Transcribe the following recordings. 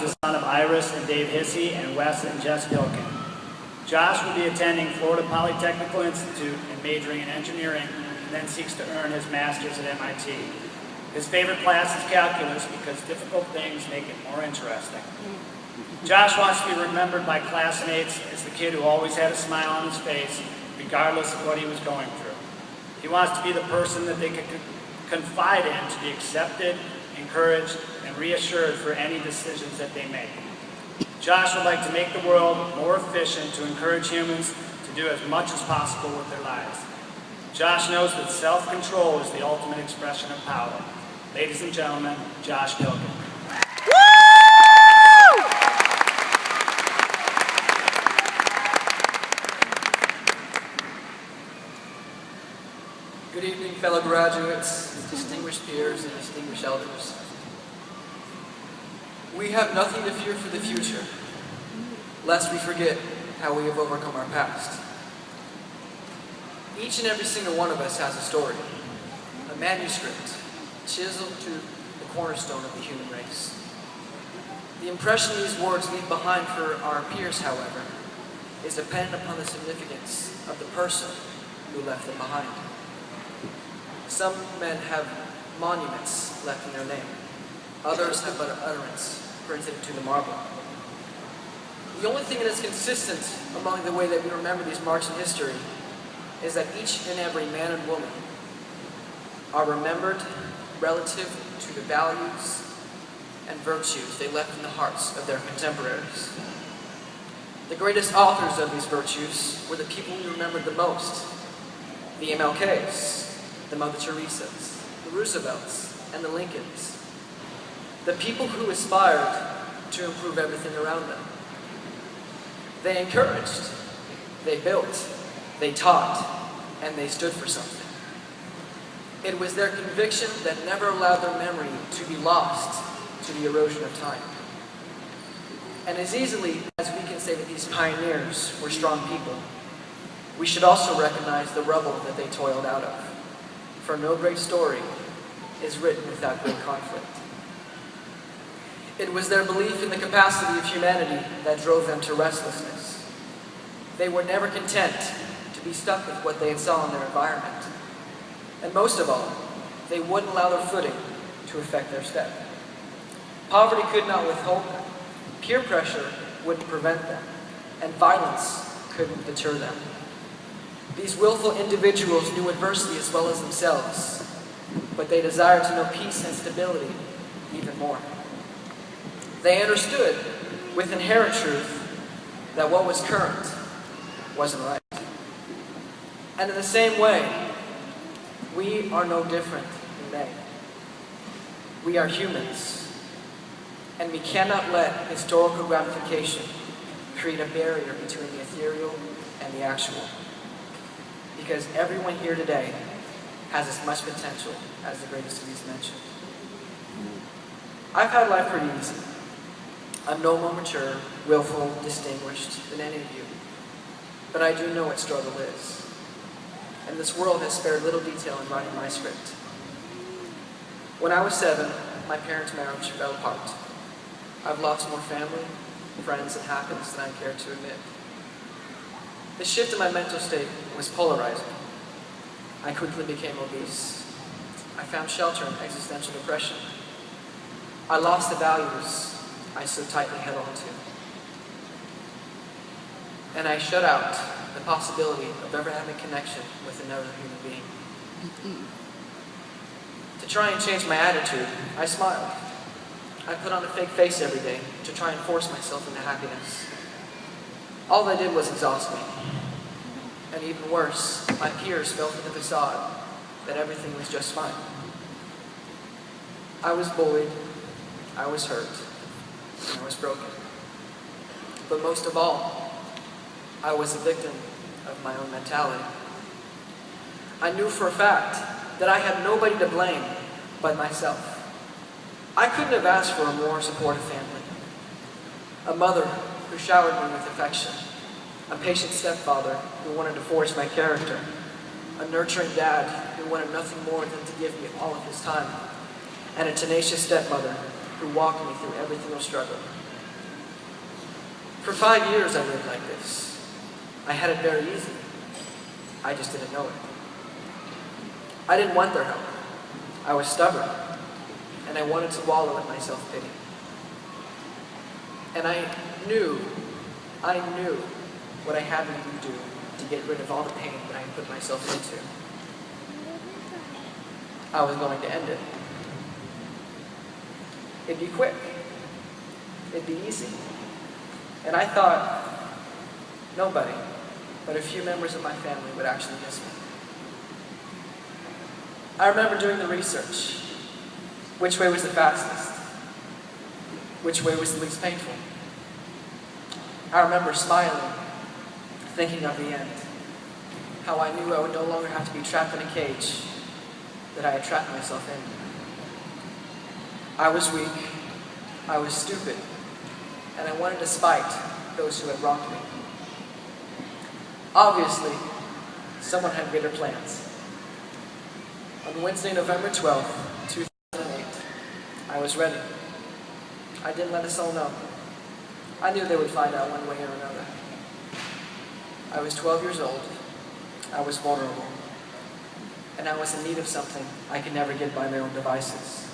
the son of Iris and Dave Hissey and Wes and Jess Pilkin. Josh will be attending Florida Polytechnical Institute and majoring in engineering, and then seeks to earn his master's at MIT. His favorite class is calculus because difficult things make it more interesting. Josh wants to be remembered by classmates as the kid who always had a smile on his face, regardless of what he was going through. He wants to be the person that they could confide in to be accepted, encouraged, and reassured for any decisions that they make. Josh would like to make the world more efficient to encourage humans to do as much as possible with their lives. Josh knows that self-control is the ultimate expression of power. Ladies and gentlemen, Josh Pilkin. Good evening, fellow graduates, distinguished peers, and distinguished elders. We have nothing to fear for the future, lest we forget how we have overcome our past. Each and every single one of us has a story, a manuscript, chiseled to the cornerstone of the human race. The impression these words leave behind for our peers, however, is dependent upon the significance of the person who left them behind. Some men have monuments left in their name. Others have but an utterance printed into the marble. The only thing that is consistent among the way that we remember these marks in history is that each and every man and woman are remembered relative to the values and virtues they left in the hearts of their contemporaries. The greatest authors of these virtues were the people we remembered the most: the MLKs, the Mother Teresas, the Roosevelts, and the Lincolns. The people who aspired to improve everything around them. They encouraged, they built, they taught, and they stood for something. It was their conviction that never allowed their memory to be lost to the erosion of time. And as easily as we can say that these pioneers were strong people, we should also recognize the rubble that they toiled out of. For no great story is written without great conflict. It was their belief in the capacity of humanity that drove them to restlessness. They were never content to be stuck with what they had saw in their environment. And most of all, they wouldn't allow their footing to affect their step. Poverty could not withhold them, peer pressure wouldn't prevent them, and violence couldn't deter them. These willful individuals knew adversity as well as themselves, but they desired to know peace and stability even more. They understood with inherent truth that what was current wasn't right. And in the same way, we are no different than they. We are humans, and we cannot let historical gratification create a barrier between the ethereal and the actual. Because everyone here today has as much potential as the greatest of these mentioned. I've had life pretty easy. I'm no more mature, willful, distinguished than any of you. But I do know what struggle is. And this world has spared little detail in writing my script. When I was 7, my parents' marriage fell apart. I've lost more family, friends, and happiness than I care to admit. The shift in my mental state was polarizing. I quickly became obese. I found shelter in existential depression. I lost the values I so tightly held on to. And I shut out the possibility of ever having connection with another human being. To try and change my attitude, I smiled. I put on a fake face every day to try and force myself into happiness. All they did was exhaust me. And even worse, my peers fell for the facade that everything was just fine. I was bullied, I was hurt, and I was broken. But most of all, I was a victim of my own mentality. I knew for a fact that I had nobody to blame but myself. I couldn't have asked for a more supportive family. A mother who showered me with affection. A patient stepfather who wanted to forge my character. A nurturing dad who wanted nothing more than to give me all of his time. And a tenacious stepmother who walked me through every single struggle. For 5 years I lived like this. I had it very easy. I just didn't know it. I didn't want their help. I was stubborn, and I wanted to wallow in my self-pity. And I knew what I had to do to get rid of all the pain that I had put myself into. I was going to end it. It'd be quick. It'd be easy. And I thought nobody but a few members of my family would actually miss me. I remember doing the research. Which way was the fastest? Which way was the least painful? I remember smiling, thinking of the end. How I knew I would no longer have to be trapped in a cage that I had trapped myself in. I was weak, I was stupid, and I wanted to spite those who had wronged me. Obviously, someone had greater plans. On Wednesday, November 12th, 2008, I was ready. I didn't let us all know. I knew they would find out one way or another. I was 12 years old. I was vulnerable. And I was in need of something I could never get by my own devices.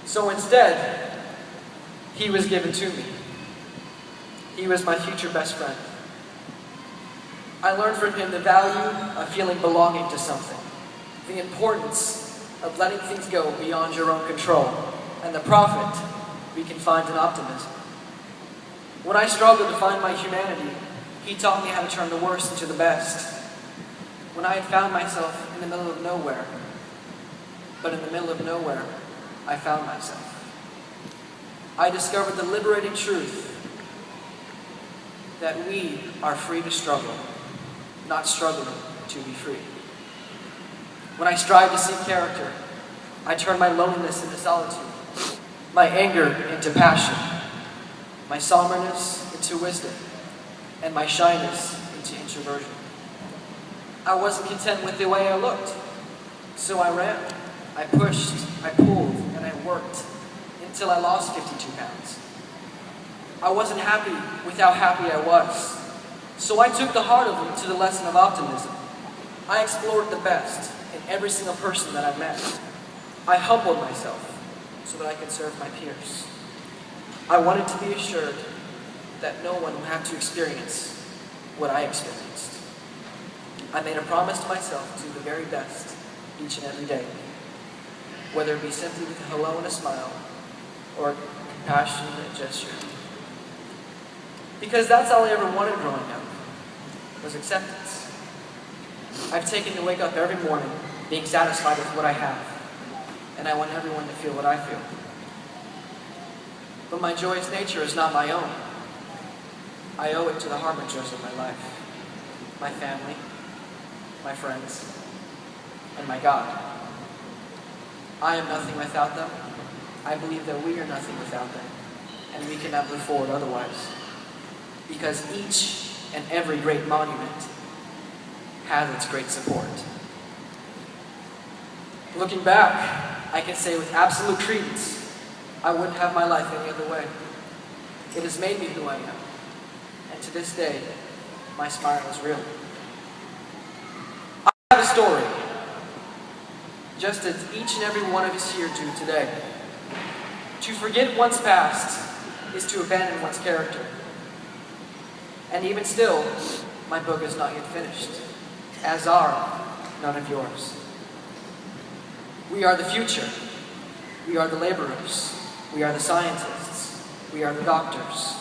So instead, he was given to me. He was my future best friend. I learned from him the value of feeling belonging to something, the importance of letting things go beyond your own control, and the profit we can find in optimism. When I struggled to find my humanity, he taught me how to turn the worst into the best. When I had found myself in the middle of nowhere, but in the middle of nowhere, I found myself. I discovered the liberating truth that we are free to struggle, not struggling to be free. When I strive to seek character, I turn my loneliness into solitude, my anger into passion, my somberness into wisdom, and my shyness into introversion. I wasn't content with the way I looked, so I ran, I pushed, I pulled, and I worked until I lost 52 pounds. I wasn't happy with how happy I was, so I took the heart of them to the lesson of optimism. I explored the best in every single person that I met. I humbled myself so that I could serve my peers. I wanted to be assured that no one would have to experience what I experienced. I made a promise to myself to do the very best each and every day, whether it be simply with a hello and a smile, or a compassionate gesture. Because that's all I ever wanted growing up, was acceptance. I've taken to wake up every morning being satisfied with what I have, and I want everyone to feel what I feel. But my joyous nature is not my own. I owe it to the harbingers of my life, my family, my friends, and my God. I am nothing without them. I believe that we are nothing without them, and we cannot move forward otherwise. Because each and every great monument has its great support. Looking back, I can say with absolute credence, I wouldn't have my life any other way. It has made me who I am, and to this day, my smile is real. I have a story, just as each and every one of us here do today. To forget one's past is to abandon one's character. And even still, my book is not yet finished, as are none of yours. We are the future. We are the laborers. We are the scientists. We are the doctors.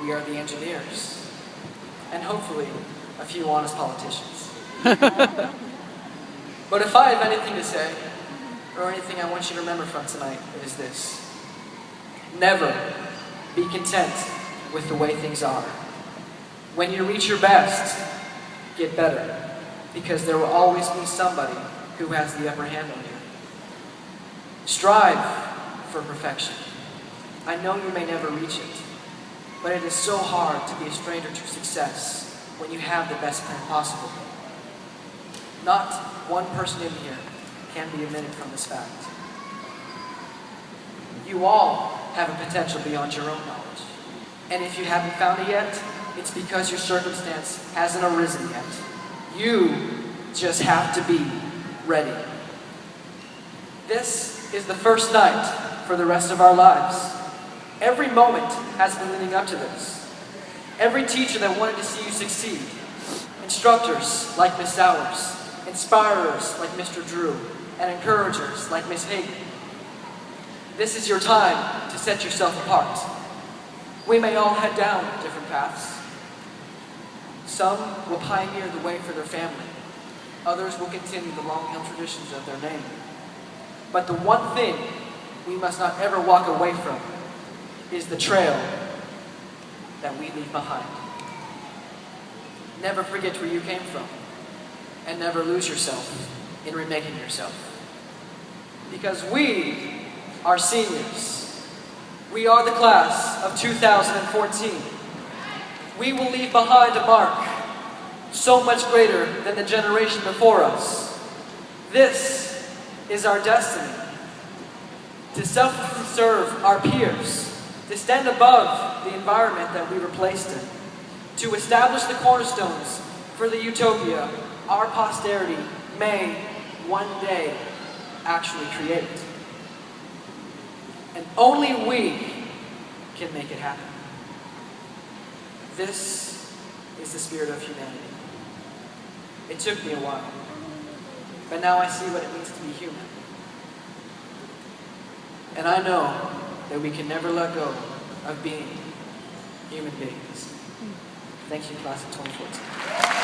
We are the engineers. And hopefully, a few honest politicians. But if I have anything to say, or anything I want you to remember from tonight, it is this. Never be content with the way things are. When you reach your best, get better, because there will always be somebody who has the upper hand on you. Strive for perfection. I know you may never reach it, but it is so hard to be a stranger to success when you have the best plan possible. Not one person in here can be omitted from this fact. You all have a potential beyond your own knowledge. And if you haven't found it yet, it's because your circumstance hasn't arisen yet. You just have to be ready. This is the first night for the rest of our lives. Every moment has been leading up to this. Every teacher that wanted to see you succeed, instructors like Miss Sowers, inspirers like Mr. Drew, and encouragers like Miss Hayden. This is your time to set yourself apart. We may all head down different paths. Some will pioneer the way for their family. Others will continue the long-held traditions of their name. But the one thing we must not ever walk away from is the trail that we leave behind. Never forget where you came from, and never lose yourself in remaking yourself. Because we are seniors. We are the class of 2014. We will leave behind a mark so much greater than the generation before us. This is our destiny. To selflessly serve our peers, to stand above the environment that we were placed in, to establish the cornerstones for the utopia our posterity may one day actually create. And only we can make it happen. This is the spirit of humanity. It took me a while, but now I see what it means to be human. And I know that we can never let go of being human beings. Thank you, class of 2014.